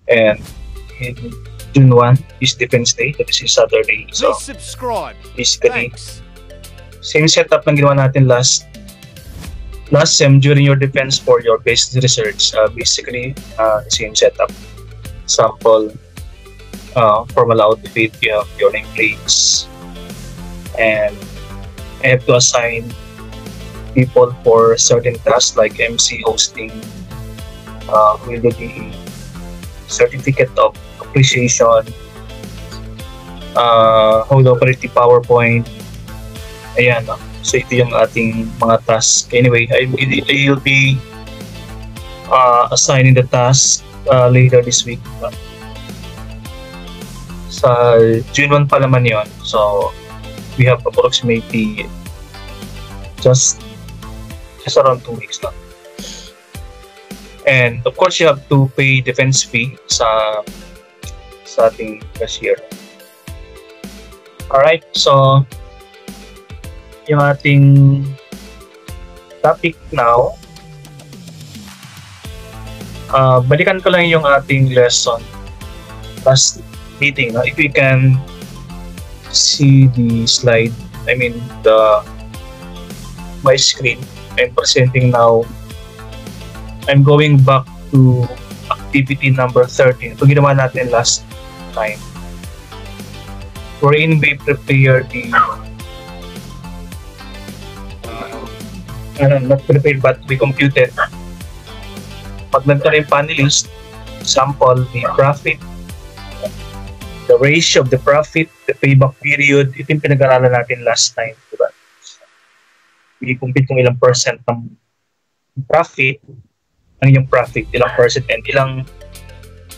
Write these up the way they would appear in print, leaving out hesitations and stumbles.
And in June 1 is Defense Day, that is Saturday. So Please subscribe. basically, Thanks. same setup ng ginawa natin last sem during your defense for your basic research. Basically, same setup. Sample, formula outfit, you have your nameplates, and I have to assign people for certain tasks like MC hosting, will do the certificate of appreciation, how to operate the PowerPoint. Ayan, no? So ito yung ating mga tasks. Anyway, I will be assigning the task later this week. Sa June 1 pa naman yun. So we have approximately just around 2 weeks lang. And of course, you have to pay defense fee sa ating cashier. Alright, so yung ating topic now, balikan ko lang yung ating lesson last meeting. If we can see the slide, I mean my screen, I'm presenting now. I'm going back to activity number 13. Ito ginawa natin last time. Wherein we prepare the not prepared but we computed. Pag nagkaroon yung panelist, sample, the profit, the ratio of the profit, the payback period, ito yung pinag-aralan natin last time, diba? We compute kung ilang percent ng profit, ang yung profit, ilang percent, and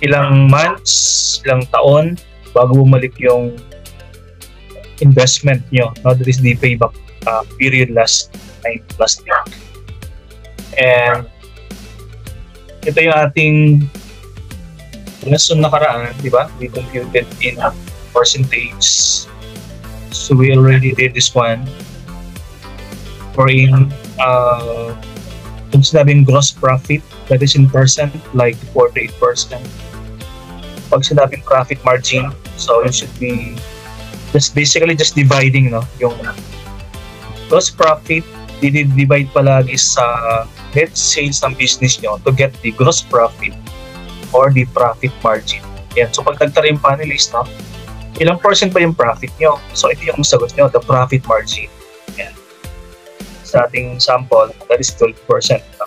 ilang months, ilang taon bago bumalik yung investment nyo. No? That is the payback period last week. And ito yung ating lesson nakaraan, di ba? We computed in percentage. So we already did this one. Wherein kung sinabing gross profit, that is in percent, like 48%. Pag sinabing profit margin, so it should be just basically just dividing, no? Yung gross profit, divide palagi sa net sales ng business nyo to get the gross profit or the profit margin. Yan. So pag nagtara yung panelist, no? Ilang percent pa yung profit nyo? So ito yung sagot nyo, the profit margin. Yan. Sa ating sample, that is 12%. No?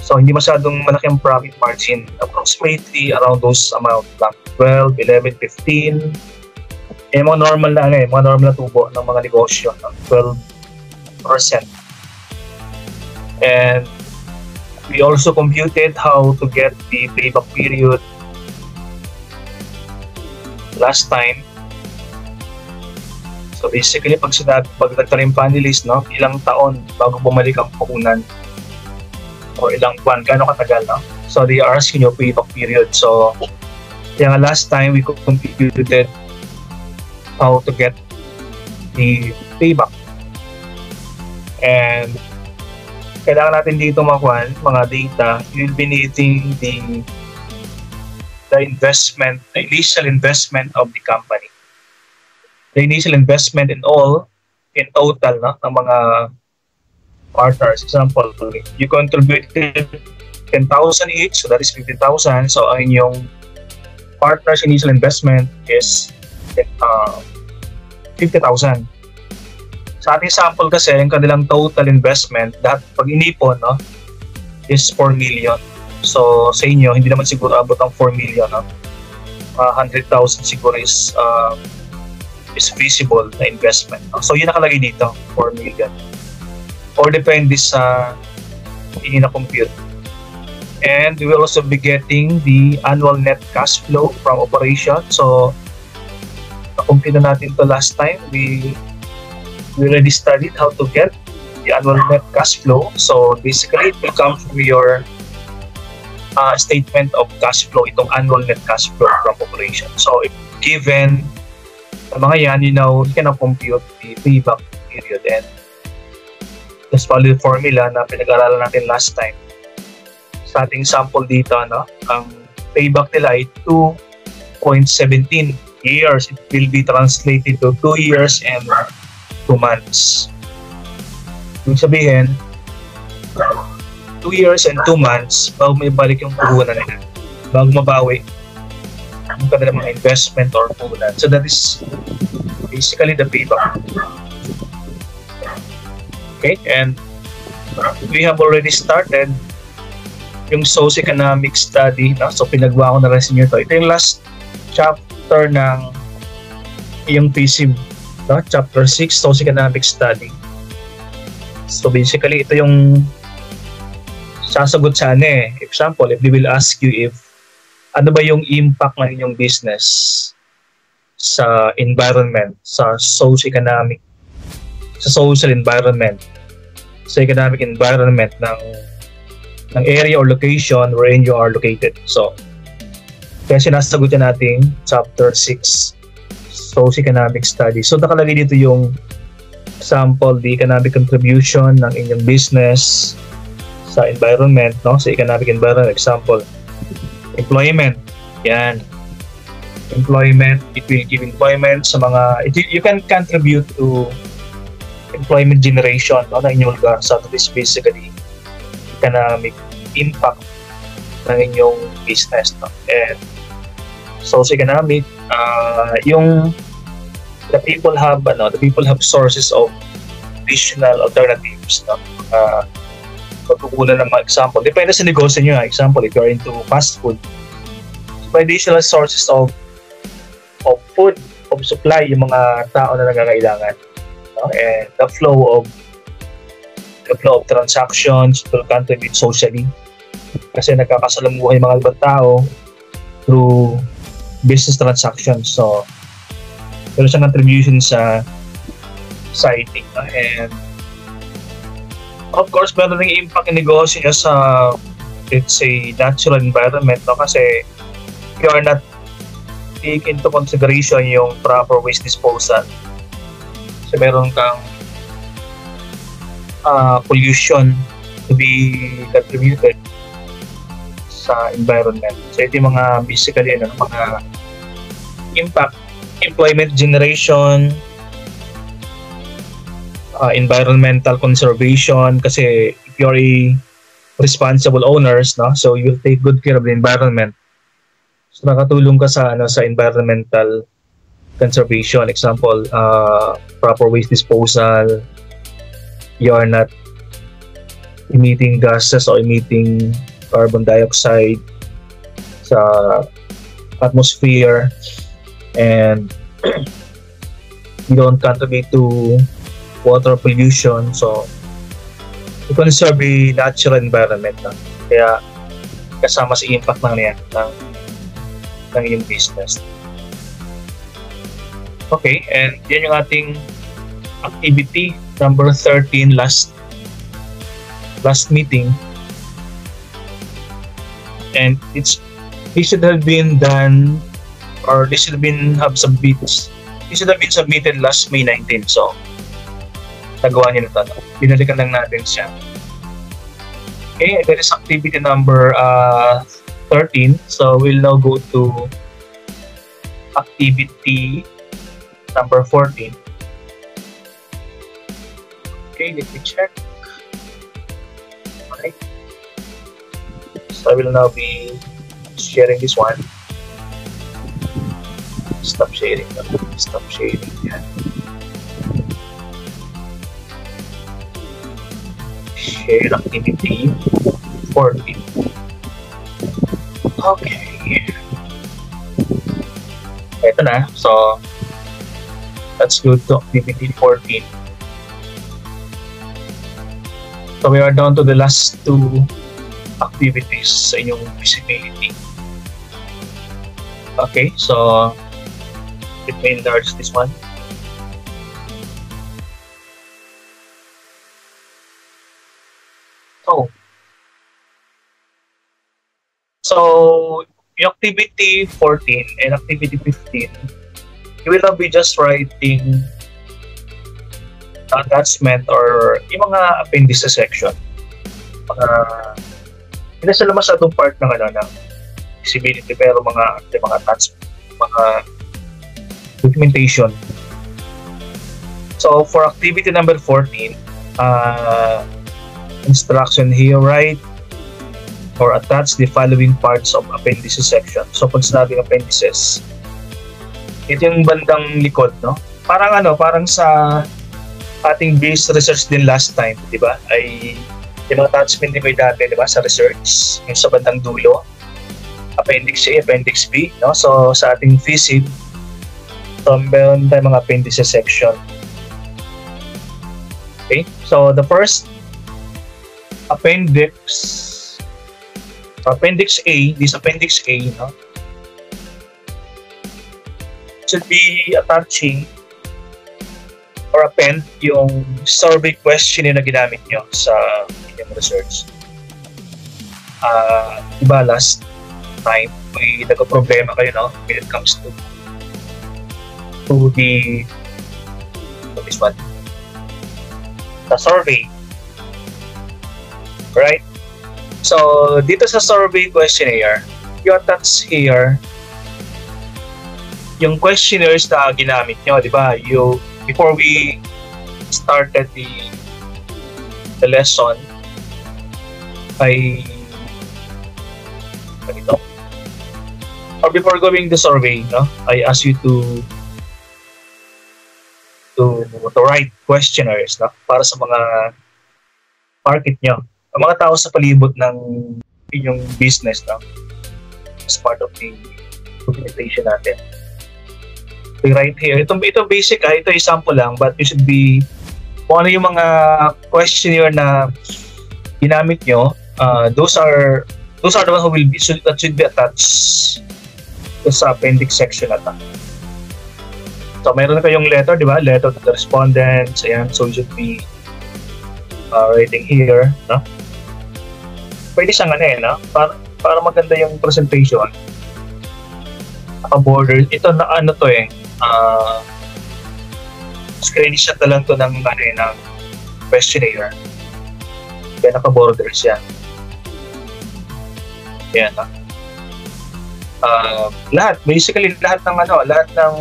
So hindi masyadong malaki ang profit margin. Approximately around those amount lang. 12, 11, 15. Mga normal na mga normal na tubo ng mga negosyo. No? 12%. And we also computed how to get the payback period last time. So basically, pag nagtarim panelist, no, ilang taon bago bumalik ang puhunan or ilang buwan, gaano katagal, no? So they are asking your payback period. So yung last time we computed how to get the payback. And kailangan natin dito makuha mga data. You'll be needing the investment, the initial investment of the company. The initial investment in total, no, ng mga partners. Example, you contributed 10,000 each, so that is 50,000. So ang inyong partner's initial investment is 50,000. Sa ating sample kasi, yung kanilang total investment, pag inipon, no, is 4 million. So, sa inyo, hindi naman siguro abot ang 4 million. No? 100,000 siguro is feasible na investment. No? So, yun nakalagay dito, 4 million. Or depende sa ina-compute. And we will also be getting the annual net cash flow from operation. So, na-compute na natin to last time. We already studied how to get the annual net cash flow. So basically, it will come from your statement of cash flow, itong annual net cash flow from operation. So if given the mga yan, you can compute the payback period. And just follow the formula na pinag-aralan natin last time. Sa ating sample dito, no, ang payback nila ay 2.17 years. It will be translated to 2 years and 2 months. Ibig sabihin, 2 years and 2 months bago may balik yung puhunan nila. Bago mabawi yung kanilang mga investment or puhunan. So that is basically the payback. Okay, and we have already started yung socioeconomic study. No? So pinagawa ko na rin sa inyo ito. Ito yung last chapter ng yung thesis, no? Chapter 6, socioeconomic study. So basically, ito yung sasagot sana eh. Example, if they will ask you if ano ba yung impact ng inyong business sa environment, sa socioeconomic, sa social environment, sa economic environment ng area or location wherein you are located. So, kaya sinasagot niya natin chapter 6, socioeconomic study. So, nakalagay dito yung example, the economic contribution ng inyong business sa environment, no? Sa economic environment, example, employment. Yan. Employment, it will give employment sa mga, you can contribute to employment generation, no, ng inyong lugar. So, that is basically economic impact ng inyong business, no? And socioeconomic, yung the people have sources of additional alternatives, no? Pagkukunan ng mga example, depende sa negosyo nyo. Example, if you're into fast food, so additional sources of food, of supply, yung mga tao na nangangailangan, no? And the flow of transactions will contribute socially kasi nagkakasalamuha yung mga ibang tao through business transactions. So meron siyang contribution sa society, and of course meron ng impact yung negosyo niya sa, let's say, natural environment, no? Kasi you are not take into consideration yung proper waste disposal. So meron kang pollution to be contributed sa environment. So ito yung mga basically mga impact: employment generation, environmental conservation, kasi if you're a responsible owners, no, so you will take good care of the environment. So nakatulong ka sa sa environmental conservation. Example, proper waste disposal. You are not emitting gases or emitting carbon dioxide sa atmosphere, and you don't contribute to water pollution. So you conserve the natural environment, no? Kaya kasama sa impact ng iyong business. Okay, and yan yung ating activity number 13, last meeting, and this should have been done, or this should have been submitted last May 19. So nagawa niyo na ito. Binalikan lang natin siya. Okay, that is activity number 13. So we'll now go to activity number 14. Okay, let me check. Okay. So I will now be sharing this one. Stop sharing. Stop sharing. Yeah. Share activity 14. Okay. Ito na. So let's go to activity 14. So we are down to the last two activities sa inyong visibility. Okay, so let me enlarge this one. Oh. So yung activity 14 and activity 15, you will not be just writing attachment or yung mga appendices section. Hindi sa lamas atong part ng feasibility, pero mga attachment, mga documentation. So for activity number 14, instruction here, write or attach the following parts of appendices section. So pag sinabing appendices, ito yung bandang likod, no? Parang sa ating base research din last time, di ba? Ay yung mga attachment din ko dati, di ba? Sa research, yung sa bandang dulo, appendix A, appendix B, no? So sa ating FISIP, so meron tayong mga appendices section. Okay, so the first appendix A, this appendix A, no, should be attaching or append yung survey question na ginamit nyo sa inyong research. Diba last time may nagka-problema kayo, no, when it comes to this one, the survey, right? So dito sa survey questionnaire, you attach here yung questionnaires na ginamit nyo, di ba? Before we started the lesson, or before going the survey, no, I ask you to write questionnaires, no, para sa mga market nyo, ang mga tao sa palibot ng inyong business, no, as part of the documentation natin. So right here, ito basic, ito example lang, but you should be kung ano yung mga questionnaire na ginamit nyo, those are the ones that should be attached sa appendix section na to. So mayroon na kayong letter, di ba? Letter to the respondents, ayan. So you should be writing here, no? Pwede siyang no? Para maganda yung presentation. Naka-border. Ito na to screenshot na lang to ng questionnaire. Kaya naka-border siya. Ayan, no? Basically lahat ng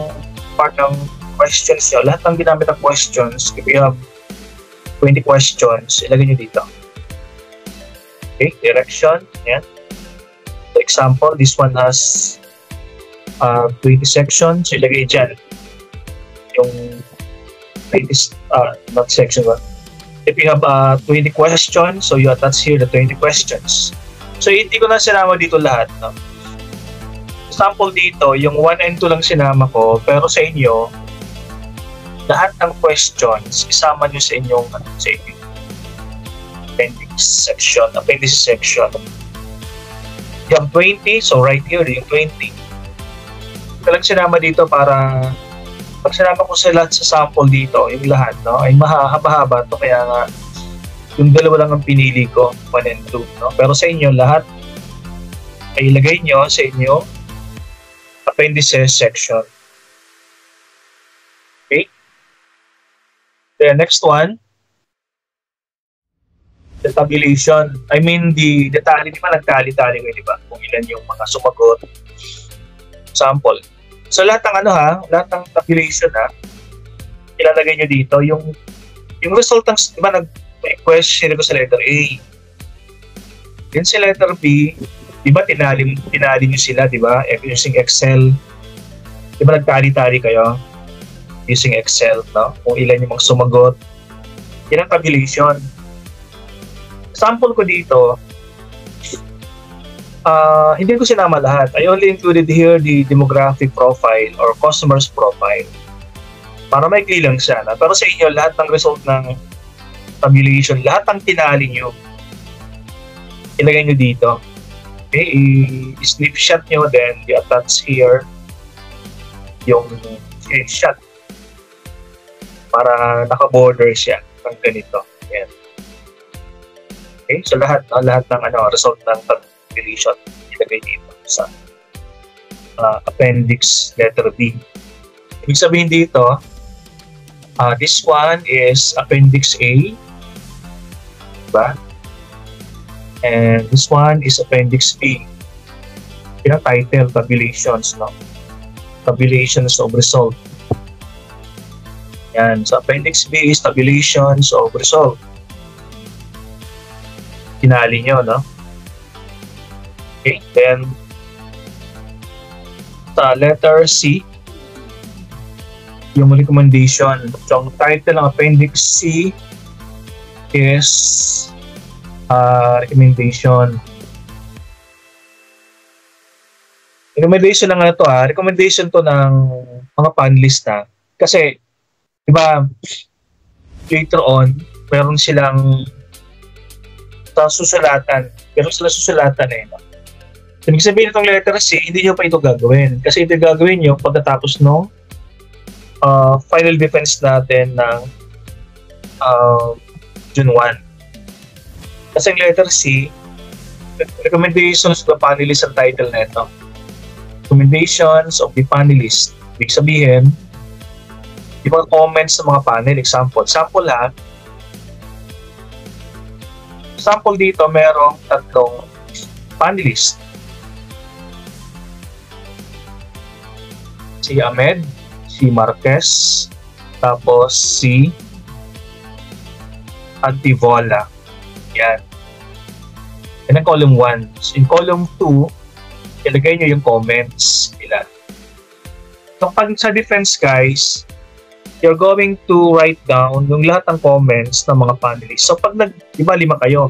part ng questions nyo, lahat ng ginamit ng questions, if you have 20 questions, ilagay nyo dito. Okay, direction, yan. For example, this one has 20 sections, so ilagay dyan yung 20, not section, but if you have 20 questions, so you attach here the 20 questions. So hindi ko na sinama dito lahat, no? Sample dito, yung 1 and 2 lang sinama ko, pero sa inyo, lahat ng questions, isama nyo sa inyong appendices section. You have 20, so right here, yung 20. Ito lang sinama dito para, pag sinama ko sa lahat sa sample dito, yung lahat, no, ay mahaba-haba to, kaya nga, yung dalawa lang ang pinili ko, 1 and 2, no? Pero sa inyo, lahat ay ilagay nyo sa inyo appendices section. Okay. The next one, the tabulation. I mean, the tally, di ba nagtali-tali kayo, di ba? Kung ilan yung mga sumagot. Sample. So lahat ng lahat ng tabulation ilalagay nyo dito. Yung resultants, di ba may question ko sa letter A. Then sa letter B, di ba tinali nyo sila, di ba? Using Excel. Di ba nagtali-tali kayo? Using Excel, no? Kung ilan yung mga sumagot. Yan ang tabulation. Sample ko dito, hindi ko sinama lahat. I only included here the demographic profile or customer's profile. Para may lang siya. Pero sa inyo, lahat ng result ng tabulation, lahat ng tinali nyo, ilagay nyo dito. Okay, i-snapshot nyo, then i-attach here yung screenshot para naka-border siya ng ganito. Ayan. Okay, so lahat ng result ng tabulation ilagay dito sa appendix letter B. Ibig sabihin dito, this one is appendix A, diba? And this one is appendix B. Yung title, tabulations, no? Tabulations of result. Yan. So, Appendix B is tabulations of result. Tinali nyo, no? Okay, then sa letter C, yung recommendation. So, ang title ng Appendix C is recommendation. Recommendation ng ano to recommendation to ng mga panelista. Kasi, diba, later on, meron silang sa susulatan. Meron sila susulatan no? So, ibig sabihin itong letter C, hindi nyo pa ito gagawin. Kasi ito gagawin nyo pagkatapos ng final defense natin ng June 1. Kasi ang letter C, recommendations of the panelist ang title na ito. Recommendations of the panelist. Ibig sabihin, yung mga comments sa mga panel. Sample ha. Sample dito, merong 3 panelist. Si Ahmed, si Marquez, tapos si Antivola. Yan. Yan ang column 1. In column 2, ilagay nyo yung comments nila. So, pag sa defense, guys, you're going to write down yung lahat ng comments ng mga panelists. So, pag di ba 5 kayo?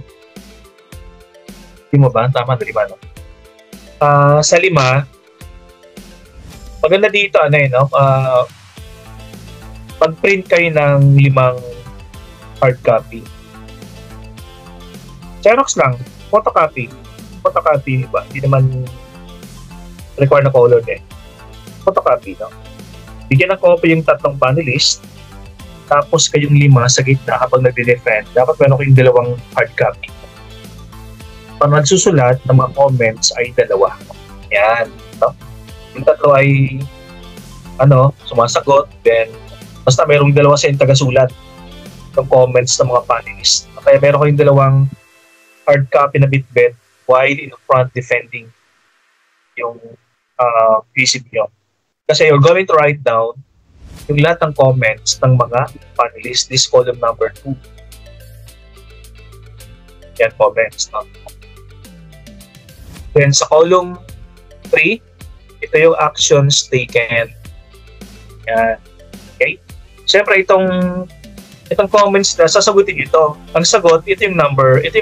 Di mo ba? Tama, 5, no? Sa 5, maganda dito, no? Pag-print kayo ng 5 hard copy. Xerox lang. Photocopy. Photocopy, diba? Hindi naman require na colored Photocopy, no? Bigyan ng copy yung 3 panelist, tapos kayong 5 sa gitna kapag nagde-defend. Dapat meron kayong 2 hard copy. Pag nagsusulat ng mga comments ay 2. Yan. No? Yung 3 ay sumasagot, then basta merong 2 sa yung tagasulat ng comments ng mga panelists. Kaya meron kayong 2 hard copy na bit-bit while in front defending yung PCB nyo. Kasi you're going to write down yung lahat ng comments ng mga panelists. This column number 2. Yan, comments. No? Then sa column 3, ito yung actions taken. Yan. Okay? Siyempre, itong comments na sasagutin ito. Ang sagot, ito yung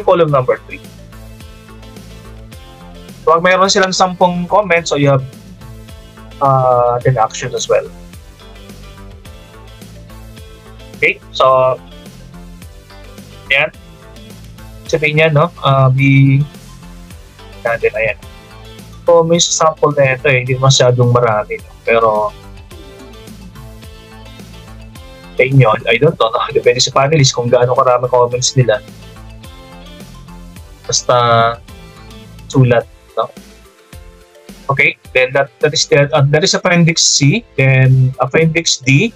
column number 3. So, pag mayroon silang 10 comments, so you have 10 actions as well. Okay? So, yan. Sabihin niya, no? Natin, ayan. So, may sample na ito hindi masyadong marami. No? Pero, sa inyo, I don't know, no? Depende sa panelist kung gaano karami comments nila. Basta, sulat, no? Okay, then that is Appendix C. Then Appendix D,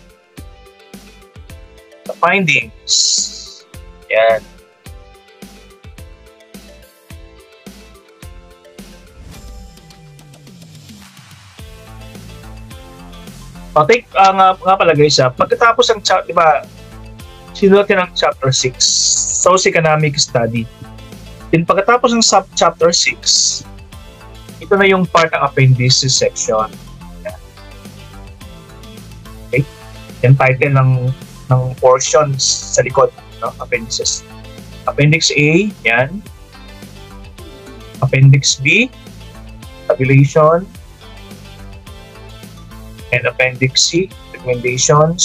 the findings. Yan. Take nga pala guys, pagkatapos ng chapter, di ba, sinulat ng chapter 6, Socio-Economic Study. Then pagkatapos ng chapter 6, ito na yung part ng appendices section. Okay? Yung title ng portions sa likod, no? Appendices. Appendix A, yan. Appendix B, tabulation. And Appendix C, recommendations.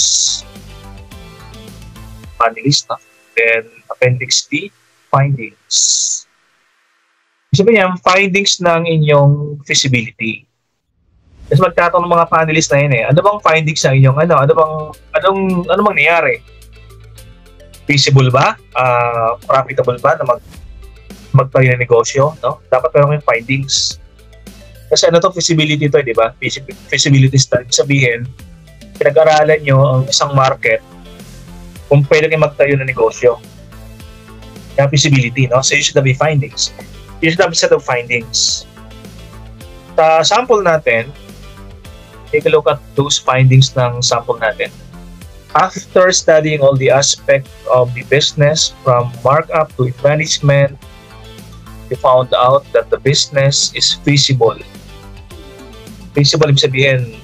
Panelist. Then Appendix D, findings. Sabi niya, findings ng inyong feasibility. Kasi magtatanong ng mga panelists na yun ano bang findings ng inyong anong nangyari? Feasible ba? Profitable ba na magtayo ng negosyo? No? Dapat meron yung findings. Kasi feasibility to, di ba? Feasibility study. Sabihin, pinag-aralan nyo ang isang market kung pwede kayo magtayo ng negosyo. Kaya feasibility, no? So you should have findings. You should have a set of findings. Sa sample natin, take a look at those findings ng sample natin. After studying all the aspects of the business from markup to management, we found out that the business is feasible. Feasible ibig sabihin,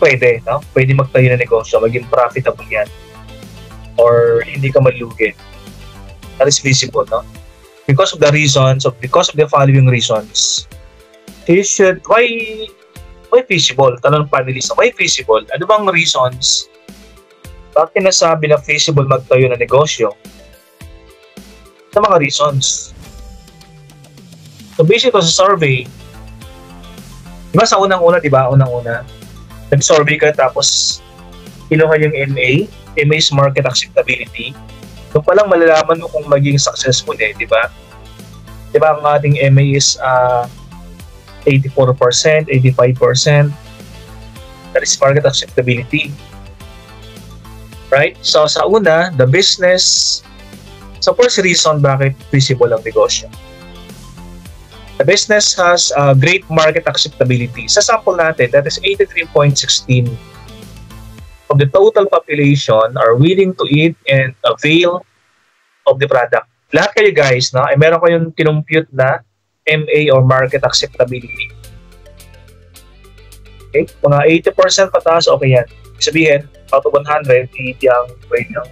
pwede, no? Pwede magtayo ng negosyo, maging profitable yan. Or hindi ka malugi. That is feasible, no? Because of the following reasons, you should, why feasible? Tanong ng panelist, why feasible? Ano bang reasons? Bakit nasabi na feasible magtayo ng negosyo? Sa mga reasons. So based ito sa survey, diba sa unang-una, nag-survey ka tapos kinuha yung MA, MA's market acceptability. So palang malalaman mo kung maging successful diba? Diba ang ating MA is 84%, 85%. That is market acceptability. Right? So sa una, the business, so first reason bakit feasible ang negosyo. The business has great market acceptability. Sa sample natin, that is 83.16 of the total population are willing to eat and avail of the product. Lahat kayo guys, no? Ay meron kayong kinumpute na MA or market acceptability. Okay? Mga 80% pataas, okay yan. Sabihin, out of 100, 80 ang pwede ng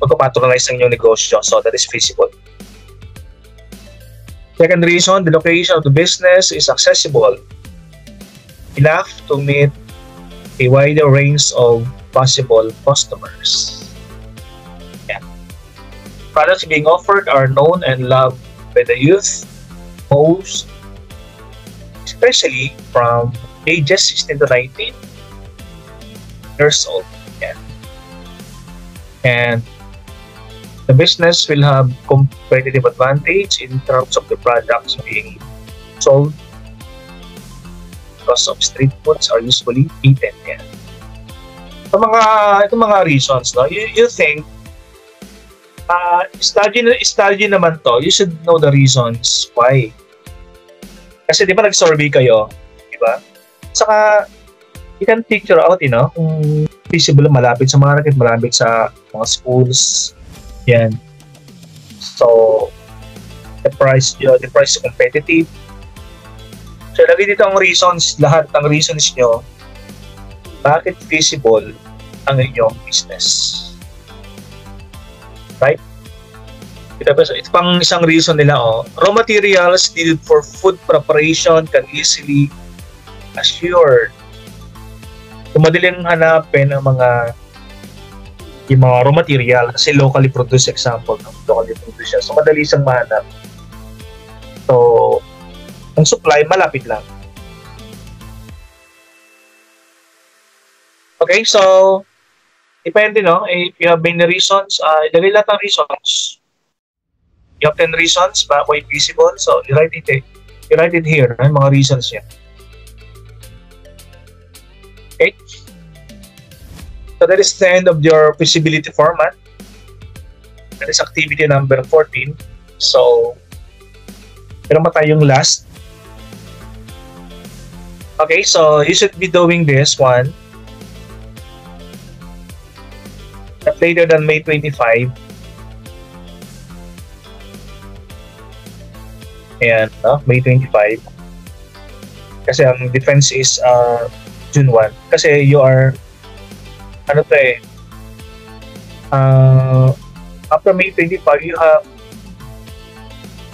magpapatronize ng inyong negosyo. So, that is feasible. Second reason, the location of the business is accessible enough to meet a wider range of possible customers. Yeah. Products being offered are known and loved by the youth, most, especially from ages 16 to 19 years old. Yeah. And the business will have competitive advantage in terms of the products being sold because of street foods are usually eaten. Yeah. Itong mga reasons, no? You think study naman to, you should know the reasons why. Kasi di ba nag-survey kayo, di ba? Saka you can picture out, kung feasible, malapit sa market, malapit sa mga schools. Yan. So, the price is competitive. So, lagi dito ang reasons, lahat ng reasons nyo, bakit feasible ang inyong business. Right? Ito pang isang reason nila, raw materials needed for food preparation can easily assured. So, madaling hanapin ang yung mga raw material kasi locally produced, example, locally produced siya. So, madali siyang mahanap. So, ang supply, malapit lang. Okay, so, depende, no? If you have many reasons, ilagay lahat ng reasons. You have 10 reasons why feasible. So, you write it here, mga reasons yan. Okay? So that is the end of your feasibility format. That is activity number 14. So, meron pa tayong last. Okay, so you should be doing this one not later than May 25. Ayan, May 25. Kasi ang defense is June 1. Kasi you are after May 25, you have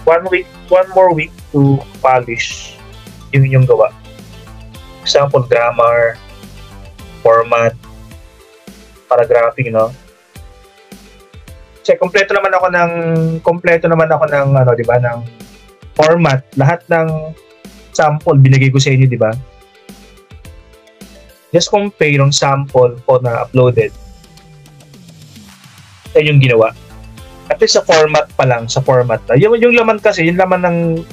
one more week to polish yung inyong gawa. Example, grammar, format, paragraphing, Kasi kompleto naman ako ng di ba, ng format. Lahat ng sample binigay ko sa inyo, di ba? Just compare yung sample ko na uploaded sa yung ginawa. At least sa format pa lang, sa format na. Yung laman kasi, yung laman ng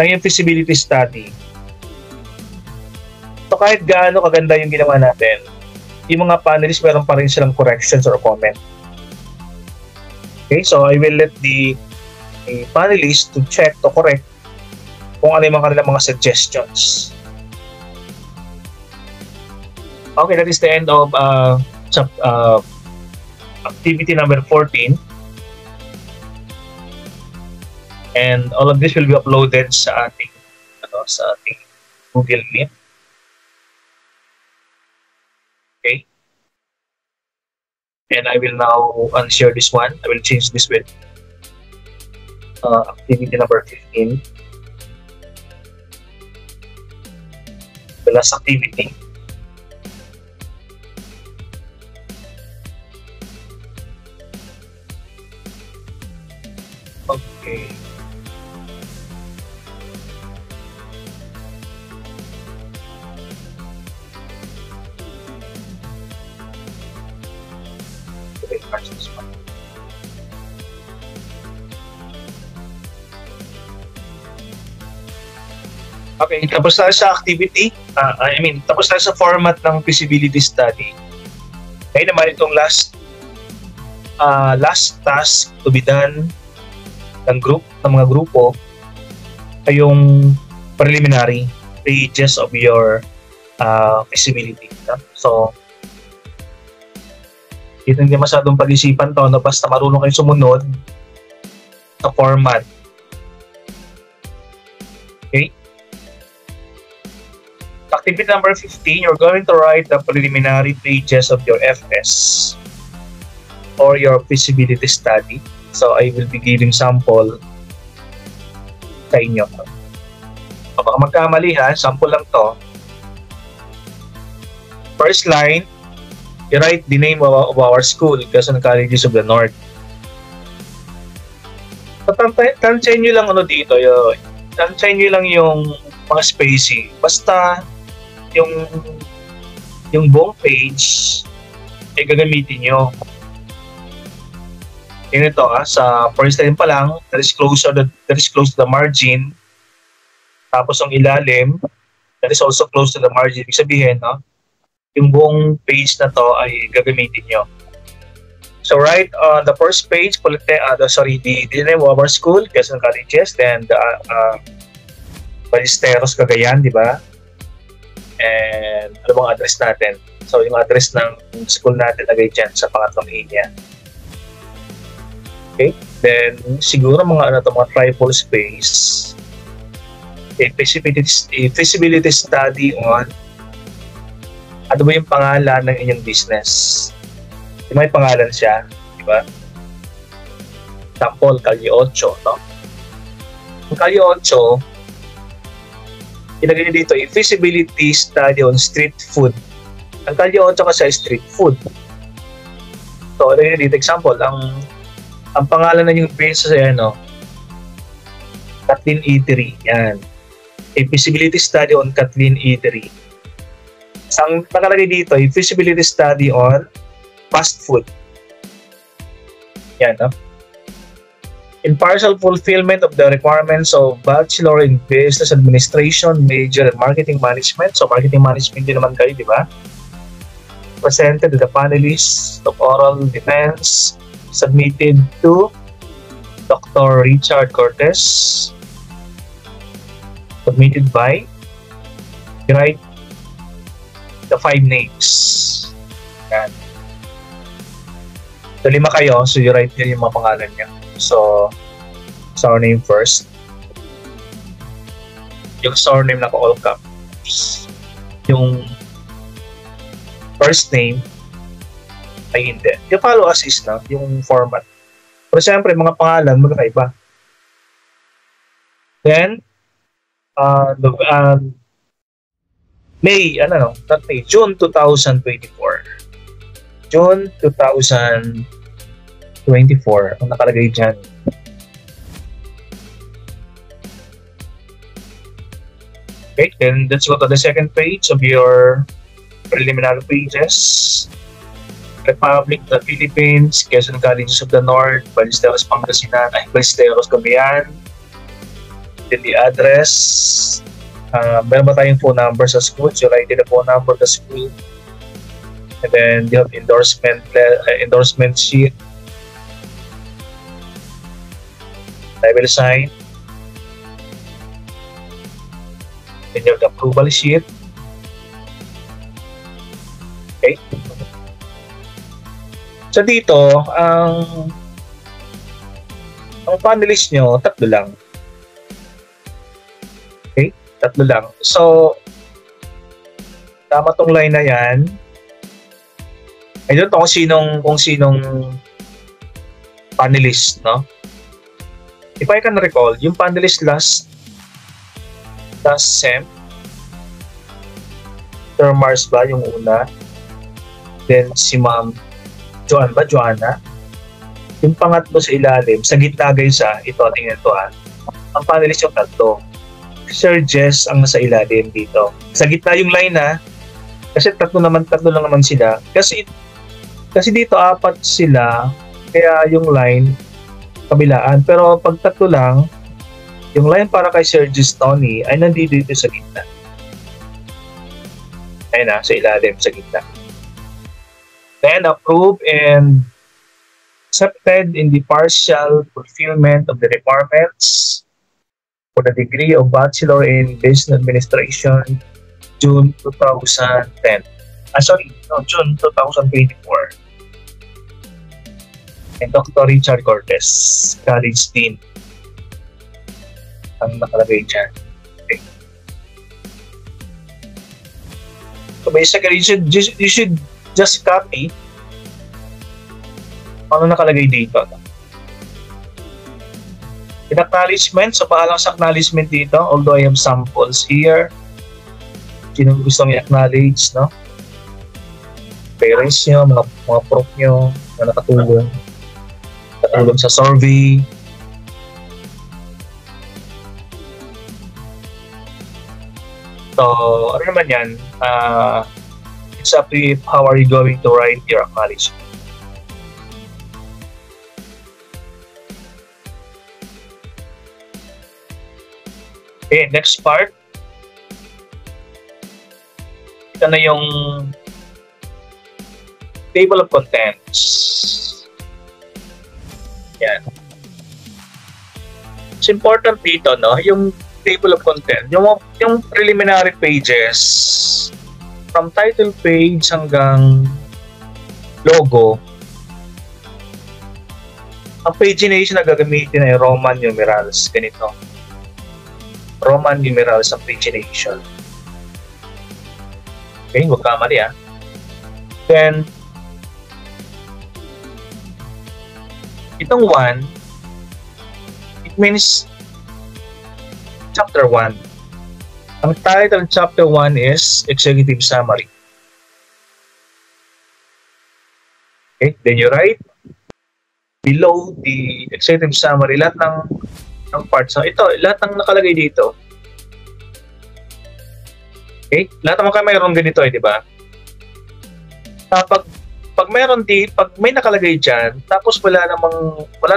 yung feasibility study. So kahit gaano kaganda yung ginawa natin, yung mga panelists meron pa rin silang corrections or comment. Okay, so I will let the panelists to check, to correct kung ano yung mga kanilang mga suggestions. Okay, that is the end of activity number 14. And all of this will be uploaded sa ating Google Meet. Okay. And I will now unshare this one. I will change this with activity number 15. The last activity. Okay. Okay, catch this one. Okay, tapos tayo sa activity. Tapos tayo sa format ng feasibility study. Ngayon naman itong last task to be done ng mga grupo ay yung preliminary stages of your feasibility. So, dito hindi masyadong pag-isipan to, no? Basta marunong kayo sumunod sa format. Okay? Activity number 15, you're going to write the preliminary pages of your FS or your feasibility study. So, I will be giving sample sa inyo. So, baka magkamali ha, sample lang to. First line, you write the name of our school, Quezon Colleges of the North. So, tansyahin nyo lang dito, tansyahin nyo lang yung mga spacing. Basta, yung buong page, ay gagamitin nyo. Ito sa first line pa lang, that is close to the margin. Tapos ang ilalim, that is also close to the margin. Ibig sabihin, yung buong page na to ay gagamitin nyo. So right on the first page, the name of our school, Quezon Colleges, then the Ballesteros, Cagayan, di ba? And ano bang address natin? So yung address ng school natin lagay dyan sa pangatlong linya. Okay, then siguro mga triple space, a feasibility study on ano ba yung pangalan ng inyong business. May pangalan siya, di ba? Example, Calle 8, no? Ang Calle 8, ilagay niyo dito, a feasibility study on street food. Ang Calle 8 kasi ay street food. So, ilagay niyo dito, example, ang pangalan na yung business ay Kathleen Eatery. Yan. A feasibility study on Kathleen Eatery. Ang nakalagay dito ay feasibility study on fast food. Yan, no? In partial fulfillment of the requirements of Bachelor in Business Administration, Major in Marketing Management. So, Marketing Management din naman kayo, di ba? Presented to the panelists of oral defense, submitted to Dr. Richard Cortez, submitted by, write the 5 names. Yan. So, 5 kayo, so you write nyo yung mga pangalan nyo. So, surname first. Yung surname na all caps. Yung first name ay hindi. Yung follow as is na, yung format. Pero siyempre, mga pangalan, magkaiba. Then, June 2024. June 2024, ang nakalagay dyan. Okay, then let's go to the second page of your preliminary pages. Republic, the Philippines, Quezon Colleges of the North, Ballesteros, Pangasinan, Ballesteros, Cagayan. Then the address. Meron ba tayong phone number sa school? So, write the phone number of the school. And then you have endorsement sheet. I will sign. approval sheet. Okay. So dito, ang panelist nyo, tatlo lang. Okay? Tatlo lang. So, tama tong line na yan. I don't know kung sinong panelist, no? If I can recall, yung panelist last SEM, Sir Mars ba yung una? Then si Ma'am Joanna. Yung pangatlo sa ilalim, sa gitna guys ito, tingnan to ang panelist yung tatlo. Sir Jess ang nasa ilalim dito. Sa gitna yung line kasi tatlo lang naman sila. Kasi dito apat sila, kaya yung line kabilaan. Pero pag tatlo lang, yung line para kay Sir Jess Tony ay nandito dito sa gitna. Ayun sa ilalim, sa gitna. Then approved and accepted in the partial fulfillment of the requirements for the degree of Bachelor in Business Administration, June 2010. June 2024. And Dr. Richard Cortez, College Dean. Ang nakalagay dyan. Okay. So basically, you should just copy ano nakalagay dito. In acknowledgement, so paalang sa acknowledgement dito, although I have samples here, sino gusto nyo i-acknowledge, no? Parents nyo, mga prof nyo, na nakatulong sa survey. So, ano naman yan? It's up to you how are you going to write your acknowledgement. Okay, next part. Ito na yung table of contents. Yan. It's important dito, no? Yung table of content, yung preliminary pages from title page hanggang logo. Ang pagination na gagamitin ay Roman numerals. Ganito. Roman numerals ang pagination. Okay, huwag kamali Then, itong 1, it means chapter 1. Ang title ng chapter 1 is Executive Summary. Okay, then you write below the Executive Summary lahat ng parts. So ito, lahat ng nakalagay dito. Okay, lahat naman kayo mayroon ganito di ba? Pag may nakalagay dyan, tapos wala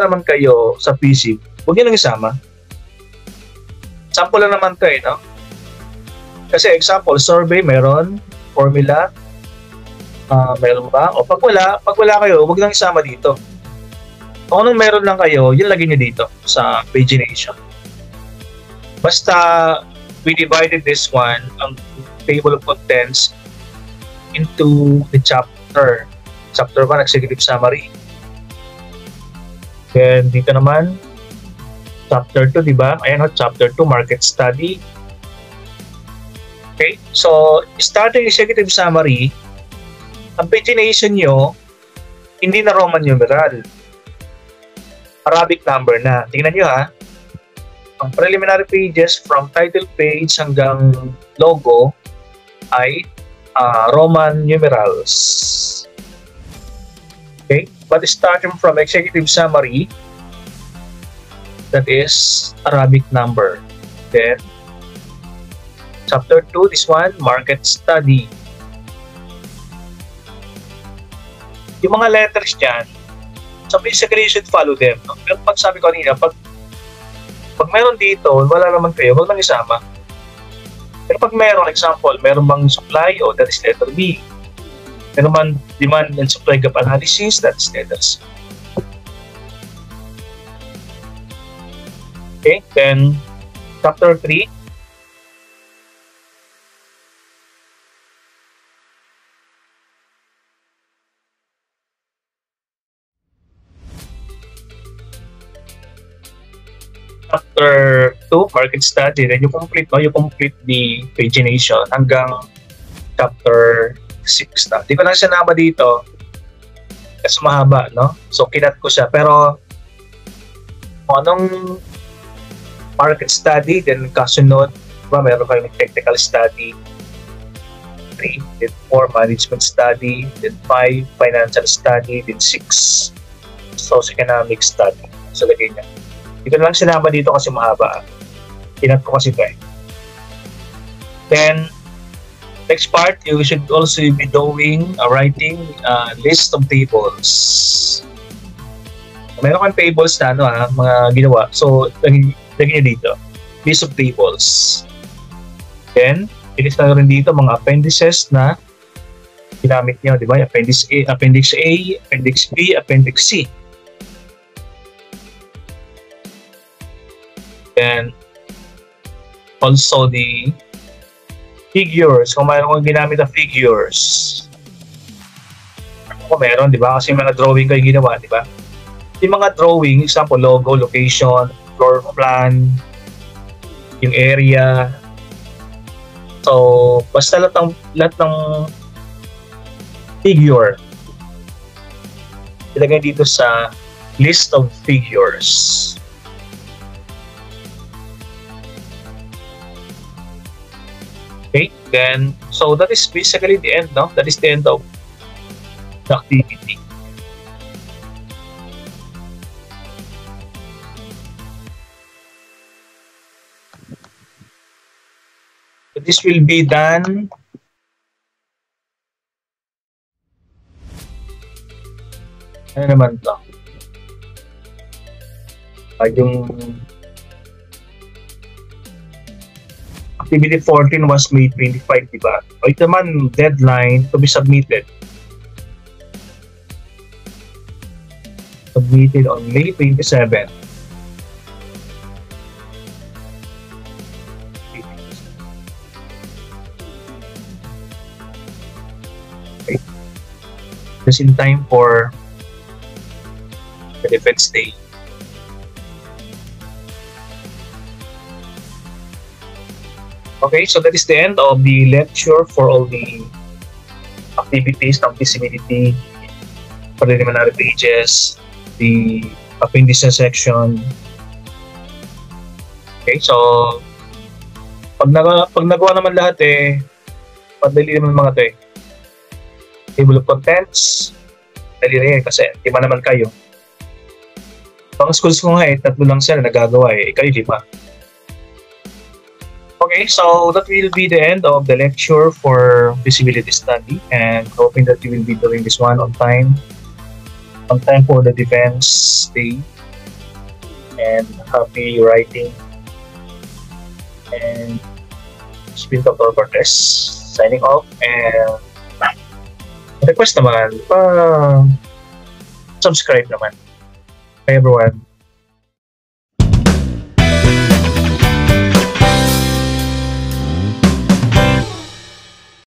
naman kayo sa PC, huwag nyo lang isama. Sample lang naman to no? Kasi example, survey, meron, formula, meron ba? O pag wala kayo, huwag lang isama dito. Kung anong meron lang kayo, yun lagyan nyo dito sa pagination. Basta, we divided this one, ang table of contents, into the chapter. Chapter 1, Executive Summary. Then, dito naman, Chapter 2, di ba? Ayan Chapter 2, Market Study. Okay? So, starting Executive Summary, ang pagination nyo, hindi na Roman numeral. Arabic number na. Tingnan nyo ang preliminary pages from title page hanggang logo ay Roman numerals. Okay? But starting from Executive Summary, that is Arabic number. Then, Chapter 2, this one, Market Study. Yung mga letters dyan, so basically you should follow them. No? Pero pag sabi ko kanina, pag meron dito, wala naman kayo, huwag nang isama. Pero pag meron, example, meron bang supply, that is letter B. Meron man demand and supply gap analysis, that is letter C. Okay, then Chapter 3, chapter 2, market study, then you complete, no? You complete the pagination hanggang chapter 6 na. Di ko na sinama dito kasi mahaba, no? So, kinat ko siya. Pero, kung anong market study, then kasunod, diba, meron kayong technical study, 3, then 4, management study, then 5, financial study, then 6, socio-economic study. So, lagay niya. Hindi ko lang sinama dito kasi mahaba. Kinat ko kasi ito eh. Then, next part, you should also be doing writing list of tables. Meron kang tables na mga ginawa. So, lagyan nyo dito. List of tables. Then, ilis na rin dito mga appendices na ginamit nyo, di ba? Appendix A, Appendix B, Appendix C. Then, also the figures. Kung mayroon kong ginamit na figures. Kung meron, di ba? Kasi mga drawing kayo ginawa, di ba? Yung mga drawing, example, logo, location, floor plan, yung area. So, basta lahat ng figure ilagay dito sa list of figures. Okay, then, so that is basically the end, no? That is the end of the activity. So this will be done ano naman to? Yung Activity 14 was May 25, diba? O ito naman, deadline to be submitted. Submitted on May 27. Okay. Just in time for the Defense Day. Okay, so that is the end of the lecture for all the activities ng feasibility, preliminary pages, the appendices section. Okay, so pag nagawa naman lahat madali naman mga ito Table of contents, dali rin kasi lima naman kayo. Pang schools ko nga tatlo lang sila nagagawa kayo 5. Okay, so that will be the end of the lecture for feasibility study, and hoping that you will be doing this one on time for the Defense Day, and happy writing. And Spirit of Cortes signing off, and request naman subscribe naman. Bye everyone.